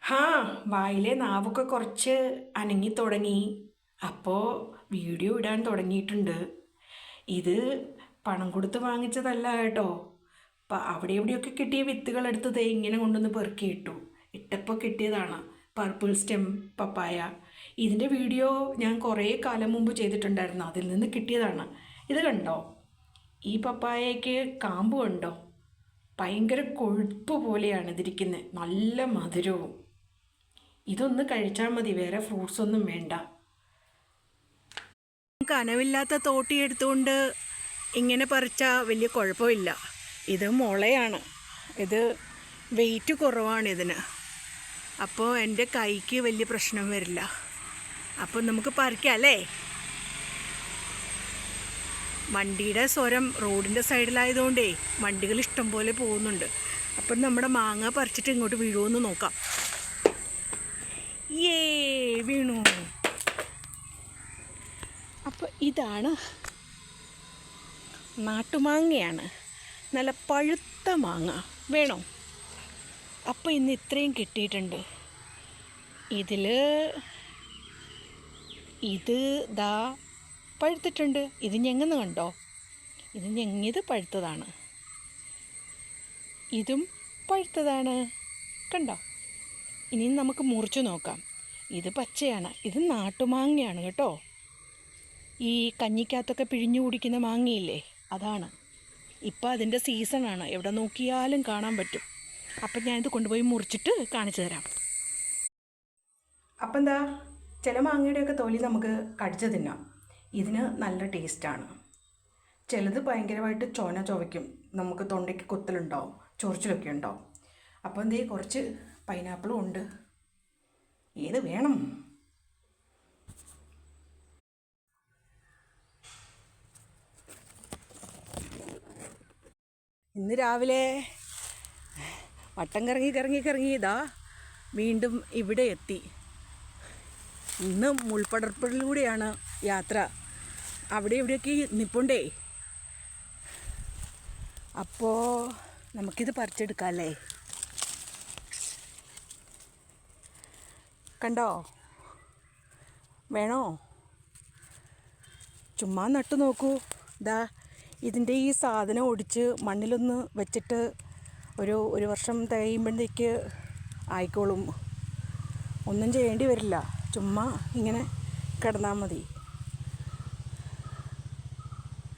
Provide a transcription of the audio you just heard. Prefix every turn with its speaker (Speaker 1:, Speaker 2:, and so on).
Speaker 1: ഹാ, വായിലെ നാവൊക്കെ കുറച്ച് അനങ്ങി തുടങ്ങി. അപ്പോൾ വീഡിയോ ഇടാൻ തുടങ്ങിയിട്ടുണ്ട്. ഇത് പണം കൊടുത്ത് വാങ്ങിച്ചതല്ല കേട്ടോ. അവിടെ എവിടെയൊക്കെ കിട്ടിയ വിത്തുകളെടുത്ത് ദേ ഇങ്ങനെ കൊണ്ടുവന്ന് പെറുക്കിയിട്ടു. ഇട്ടപ്പോൾ കിട്ടിയതാണ് പർപ്പിൾ സ്റ്റെം പപ്പായ. ഇതിൻ്റെ വീഡിയോ ഞാൻ കുറേ കാലം മുമ്പ് ചെയ്തിട്ടുണ്ടായിരുന്നു. അതിൽ നിന്ന് കിട്ടിയതാണ്. ഇത് കണ്ടോ, ഈ പപ്പായയ്ക്ക് കാമ്പ് കണ്ടോ? ഭയങ്കര കൊഴുപ്പ് പോലെയാണ് ഇതിരിക്കുന്നത്, നല്ല മധുരവും. ഇതൊന്ന് കഴിച്ചാൽ മതി, വേറെ ഫ്രൂട്ട്സ് ഒന്നും വേണ്ട. കനവില്ലാത്ത തോട്ടി എടുത്തുകൊണ്ട് ഇങ്ങനെ പറിച്ചാൽ വലിയ കുഴപ്പമില്ല. ഇത് മുളയാണ്, ഇത് വെയിറ്റ് കുറവാണ് ഇതിന്. അപ്പോൾ എൻ്റെ കൈക്ക് വലിയ പ്രശ്നം വരില്ല. അപ്പോൾ നമുക്ക് പറിക്കാം അല്ലേ? വണ്ടിയുടെ സ്വരം റോഡിൻ്റെ സൈഡിലായതുകൊണ്ടേ വണ്ടികൾ ഇഷ്ടം പോലെ പോകുന്നുണ്ട്. അപ്പം നമ്മുടെ മാങ്ങ പറിച്ചിട്ട് ഇങ്ങോട്ട് വീഴുമെന്ന് നോക്കാം. വീണു. അപ്പോൾ ഇതാണ് നാട്ടുമാങ്ങയാണ്, നല്ല പഴുത്ത മാങ്ങ. വേണോ? അപ്പോൾ ഇന്ന് ഇത്രയും കിട്ടിയിട്ടുണ്ട്. ഇത് ദാ പഴുത്തിട്ടുണ്ട്. ഇത് ഞെങ്ങുന്ന കണ്ടോ? ഇത് ഞെങ്ങിയത് പഴുത്തതാണ്. ഇതും പഴുത്തതാണ്, കണ്ടോ? ഇനി നമുക്ക് മുറിച്ച് നോക്കാം. ഇത് പച്ചയാണ്, ഇത് നാട്ടുമാങ്ങയാണ് കേട്ടോ. ഈ കഞ്ഞിക്കകത്തൊക്കെ പിഴിഞ്ഞു കുടിക്കുന്ന മാങ്ങയില്ലേ, അതാണ്. ഇപ്പം അതിൻ്റെ സീസണാണ്, എവിടെ നോക്കിയാലും കാണാൻ പറ്റും. അപ്പം ഞാനിത് കൊണ്ടുപോയി മുറിച്ചിട്ട് കാണിച്ചു തരാം. അപ്പം എന്താ, ചില മാങ്ങയുടെയൊക്കെ തൊലി നമുക്ക് കടിച്ച് തിന്നാം. ഇതിന് നല്ല ടേസ്റ്റാണ്. ചിലത് ഭയങ്കരമായിട്ട് ചൊവയ്ക്കും, നമുക്ക് തൊണ്ടയ്ക്ക് കുത്തലുണ്ടാവും, ചൊറിച്ചിലൊക്കെ ഉണ്ടാവും. അപ്പം എന്തേ കുറച്ച് പൈനാപ്പിളും ഉണ്ട്. ഏത് വേണം? ഇന്ന് രാവിലെ വട്ടം കറങ്ങി ഇതാ വീണ്ടും ഇവിടെ എത്തി. ഇന്ന് മുൾപ്പടർപ്പിലൂടെയാണ് യാത്ര. അവിടെ ഇവിടെയൊക്കെ നിൽപ്പുണ്ടേ. അപ്പോൾ നമുക്കിത് പറിച്ചെടുക്കാം അല്ലേ? കണ്ടോ? വേണോ? ചുമ്മാ നട്ടു നോക്കൂ. ഇതാ ഇതിൻ്റെ ഈ സാധനം ഒടിച്ച് മണ്ണിലൊന്ന് വെച്ചിട്ട് ഒരു വർഷം തികയുമ്പോഴത്തേക്ക് ആയിക്കോളും. ഒന്നും ചെയ്യേണ്ടി വരില്ല, ചുമ്മാ ഇങ്ങനെ കിടന്നാൽ മതി.